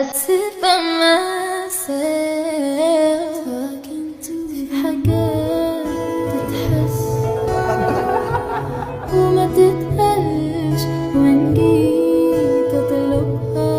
sit by myself talking to في حاجات تتحس وما تتقالش وإن جيت أطلبها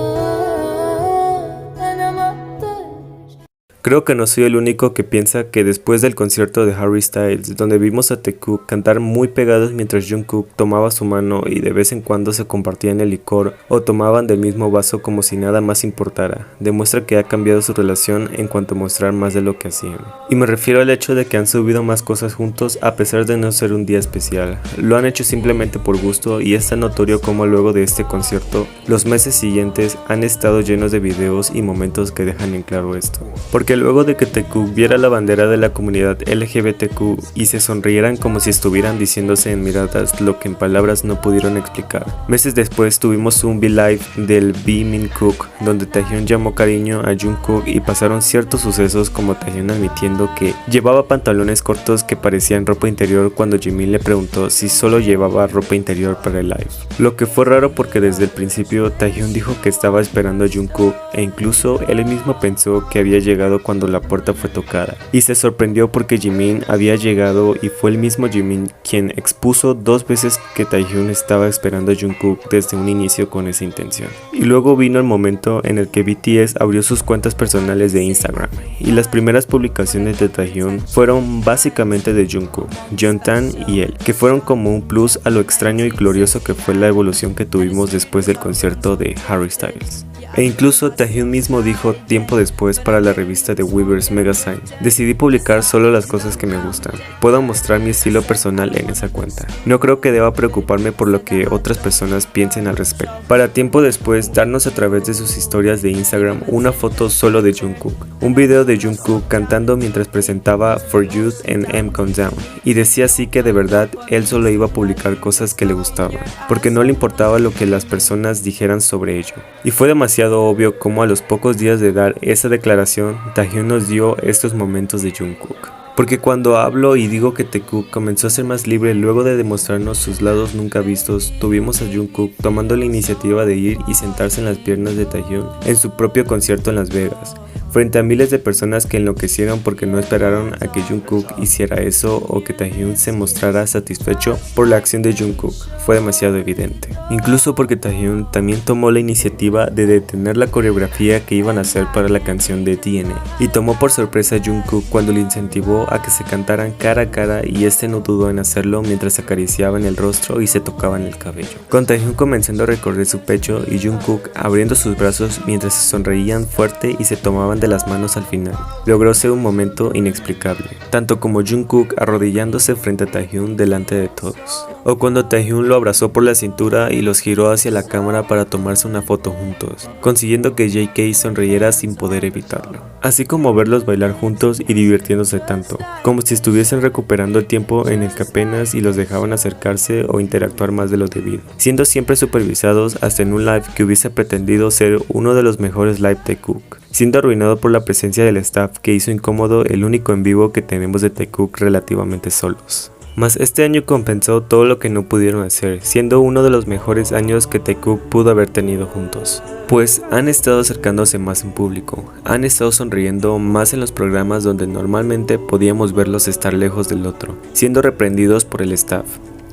أنا ما أقدرش. Creo que no soy el único que piensa que después del concierto de Harry Styles, donde vimos a Taekook cantar muy pegados mientras Jungkook tomaba su mano y de vez en cuando se compartían el licor o tomaban del mismo vaso como si nada más importara, demuestra que ha cambiado su relación en cuanto a mostrar más de lo que hacían. Y me refiero al hecho de que han subido más cosas juntos a pesar de no ser un día especial. Lo han hecho simplemente por gusto y es tan notorio como luego de este concierto, los meses siguientes han estado llenos de videos y momentos que dejan en claro esto. Porque luego de que Taekook viera la bandera de la comunidad LGBTQ y se sonrieran como si estuvieran diciéndose en miradas lo que en palabras no pudieron explicar. Meses después tuvimos un V-Live del B Minkook donde Taehyun llamó cariño a Jungkook y pasaron ciertos sucesos como Taehyun admitiendo que llevaba pantalones cortos que parecían ropa interior cuando Jimin le preguntó si solo llevaba ropa interior para el live. Lo que fue raro porque desde el principio Taehyun dijo que estaba esperando a Jungkook e incluso él mismo pensó que había llegado cuando la puerta fue tocada y se sorprendió porque Jimin había llegado y fue el mismo Jimin quien expuso 2 veces que Taehyun estaba esperando a Jungkook desde un inicio con esa intención. Y luego vino el momento en el que BTS abrió sus cuentas personales de Instagram y las primeras publicaciones de Taehyun fueron básicamente de Jungkook, Jeontan y él, que fueron como un plus a lo extraño y glorioso que fue la evolución que tuvimos después del concierto de Harry Styles. E incluso Taehyun mismo dijo tiempo después para la revista de Weverse Magazine: decidí publicar solo las cosas que me gustan, puedo mostrar mi estilo personal en esa cuenta, no creo que deba preocuparme por lo que otras personas piensen al respecto. Para tiempo después darnos a través de sus historias de Instagram una foto solo de Jungkook, un video de Jungkook cantando mientras presentaba For Youth en M Countdown, y decía así que de verdad él solo iba a publicar cosas que le gustaban, porque no le importaba lo que las personas dijeran sobre ello. Y fue demasiado obvio como a los pocos días de dar esa declaración, Taehyun nos dio estos momentos de Jungkook. Porque cuando hablo y digo que Taekook comenzó a ser más libre luego de demostrarnos sus lados nunca vistos, tuvimos a Jungkook tomando la iniciativa de ir y sentarse en las piernas de Taehyun en su propio concierto en Las Vegas, frente a miles de personas que enloquecieron porque no esperaron a que Jungkook hiciera eso o que Taehyun se mostrara satisfecho por la acción de Jungkook. Fue demasiado evidente. Incluso porque Taehyun también tomó la iniciativa de detener la coreografía que iban a hacer para la canción de DNA y tomó por sorpresa a Jungkook cuando le incentivó a que se cantaran cara a cara y este no dudó en hacerlo mientras se acariciaban el rostro y se tocaban el cabello. Con Taehyun comenzando a recorrer su pecho y Jungkook abriendo sus brazos mientras se sonreían fuerte y se tomaban de las manos al final. Logró ser un momento inexplicable, tanto como Jungkook arrodillándose frente a Taehyun delante de todos, o cuando Taehyun lo abrazó por la cintura y los giró hacia la cámara para tomarse una foto juntos, consiguiendo que JK sonriera sin poder evitarlo, así como verlos bailar juntos y divirtiéndose tanto, como si estuviesen recuperando el tiempo en el que apenas y los dejaban acercarse o interactuar más de lo debido, siendo siempre supervisados hasta en un live que hubiese pretendido ser uno de los mejores live de Taekook, siendo arruinado por la presencia del staff que hizo incómodo el único en vivo que tenemos de Taekook relativamente solos. Mas este año compensó todo lo que no pudieron hacer, siendo uno de los mejores años que Taekook pudo haber tenido juntos. Pues han estado acercándose más en público, han estado sonriendo más en los programas donde normalmente podíamos verlos estar lejos del otro, siendo reprendidos por el staff.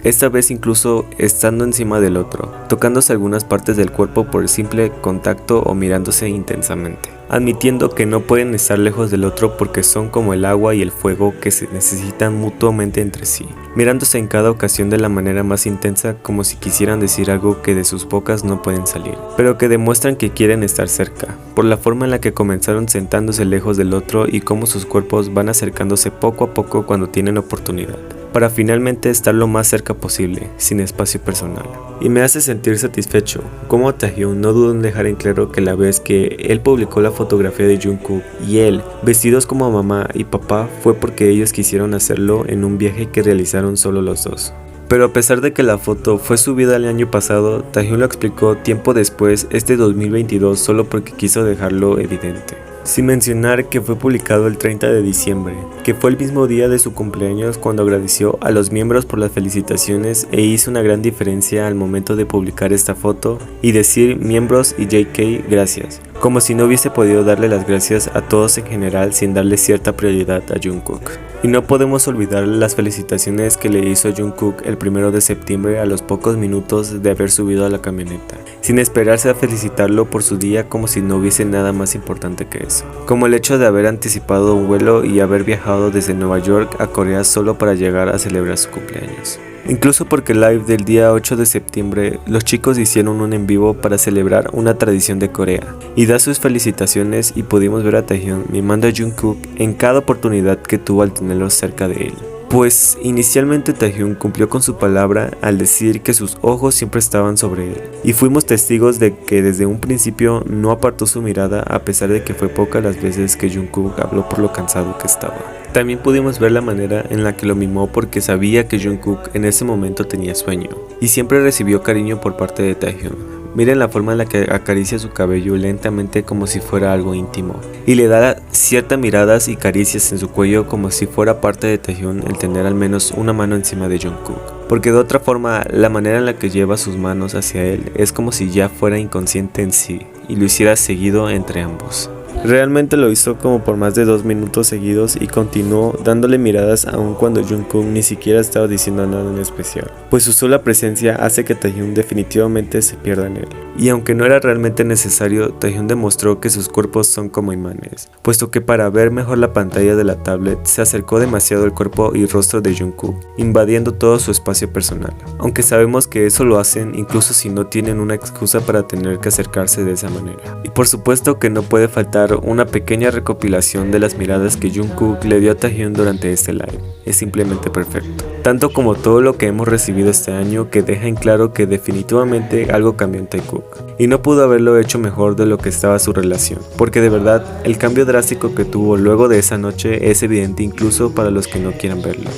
Esta vez incluso estando encima del otro, tocándose algunas partes del cuerpo por el simple contacto o mirándose intensamente, admitiendo que no pueden estar lejos del otro porque son como el agua y el fuego que se necesitan mutuamente entre sí, mirándose en cada ocasión de la manera más intensa como si quisieran decir algo que de sus bocas no pueden salir, pero que demuestran que quieren estar cerca, por la forma en la que comenzaron sentándose lejos del otro y cómo sus cuerpos van acercándose poco a poco cuando tienen oportunidad, para finalmente estar lo más cerca posible, sin espacio personal. Y me hace sentir satisfecho, como Taehyun no dudó en dejar en claro que la vez que él publicó la fotografía de Jungkook y él, vestidos como mamá y papá, fue porque ellos quisieron hacerlo en un viaje que realizaron solo los dos. Pero a pesar de que la foto fue subida el año pasado, Taehyun lo explicó tiempo después, este 2022, solo porque quiso dejarlo evidente. Sin mencionar que fue publicado el 30 de diciembre, que fue el mismo día de su cumpleaños cuando agradeció a los miembros por las felicitaciones e hizo una gran diferencia al momento de publicar esta foto y decir miembros y JK gracias, como si no hubiese podido darle las gracias a todos en general sin darle cierta prioridad a Jungkook. Y no podemos olvidar las felicitaciones que le hizo Jungkook el 1 de septiembre a los pocos minutos de haber subido a la camioneta, sin esperarse a felicitarlo por su día como si no hubiese nada más importante que eso, como el hecho de haber anticipado un vuelo y haber viajado desde Nueva York a Corea solo para llegar a celebrar su cumpleaños. Incluso porque el live del día 8 de septiembre, los chicos hicieron un en vivo para celebrar una tradición de Corea y da sus felicitaciones y pudimos ver a Taehyung mimando a Jungkook en cada oportunidad que tuvo al tenerlo cerca de él. Pues inicialmente Taehyung cumplió con su palabra al decir que sus ojos siempre estaban sobre él, y fuimos testigos de que desde un principio no apartó su mirada a pesar de que fue pocas las veces que Jungkook habló por lo cansado que estaba. También pudimos ver la manera en la que lo mimó porque sabía que Jungkook en ese momento tenía sueño, y siempre recibió cariño por parte de Taehyung. Miren la forma en la que acaricia su cabello lentamente como si fuera algo íntimo, y le da ciertas miradas y caricias en su cuello como si fuera parte de Taehyung el tener al menos una mano encima de Jungkook. Porque de otra forma, la manera en la que lleva sus manos hacia él es como si ya fuera inconsciente en sí, y lo hiciera seguido entre ambos. Realmente lo hizo como por más de 2 minutos seguidos y continuó dándole miradas aun cuando Jungkook ni siquiera estaba diciendo nada en especial, pues su sola presencia hace que Taehyung definitivamente se pierda en él. Y aunque no era realmente necesario, Taehyung demostró que sus cuerpos son como imanes, puesto que para ver mejor la pantalla de la tablet se acercó demasiado el cuerpo y rostro de Jungkook, invadiendo todo su espacio personal. Aunque sabemos que eso lo hacen incluso si no tienen una excusa para tener que acercarse de esa manera. Y por supuesto que no puede faltar una pequeña recopilación de las miradas que Jungkook le dio a Taehyung durante este live. Es simplemente perfecto, tanto como todo lo que hemos recibido este año, que deja en claro que definitivamente algo cambió en Taekook, y no pudo haberlo hecho mejor de lo que estaba su relación, porque de verdad el cambio drástico que tuvo luego de esa noche es evidente incluso para los que no quieran verlo.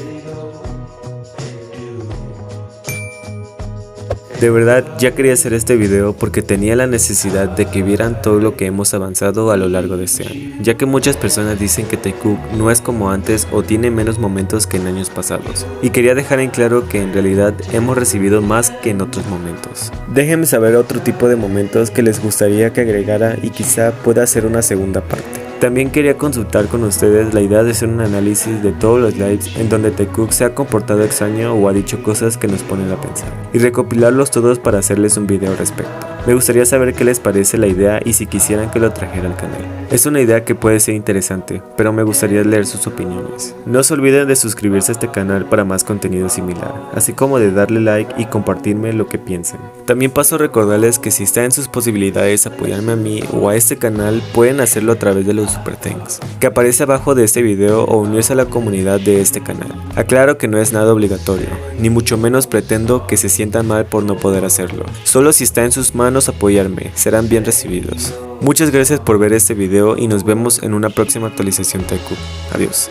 De verdad ya quería hacer este video porque tenía la necesidad de que vieran todo lo que hemos avanzado a lo largo de este año, ya que muchas personas dicen que Taekook no es como antes o tiene menos momentos que en años pasados, y quería dejar en claro que en realidad hemos recibido más que en otros momentos. Déjenme saber otro tipo de momentos que les gustaría que agregara y quizá pueda hacer una segunda parte. También quería consultar con ustedes la idea de hacer un análisis de todos los lives en donde Taekook se ha comportado extraño o ha dicho cosas que nos ponen a pensar, y recopilarlos todos para hacerles un video al respecto. Me gustaría saber qué les parece la idea y si quisieran que lo trajera al canal. Es una idea que puede ser interesante, pero me gustaría leer sus opiniones. No se olviden de suscribirse a este canal para más contenido similar, así como de darle like y compartirme lo que piensen. También paso a recordarles que si está en sus posibilidades apoyarme a mí o a este canal, pueden hacerlo a través de los super thanks que aparece abajo de este video o unirse a la comunidad de este canal. Aclaro que no es nada obligatorio, ni mucho menos pretendo que se sientan mal por no poder hacerlo. Solo si está en sus manos apoyarme, serán bien recibidos. Muchas gracias por ver este video y nos vemos en una próxima actualización Taekook. Adiós.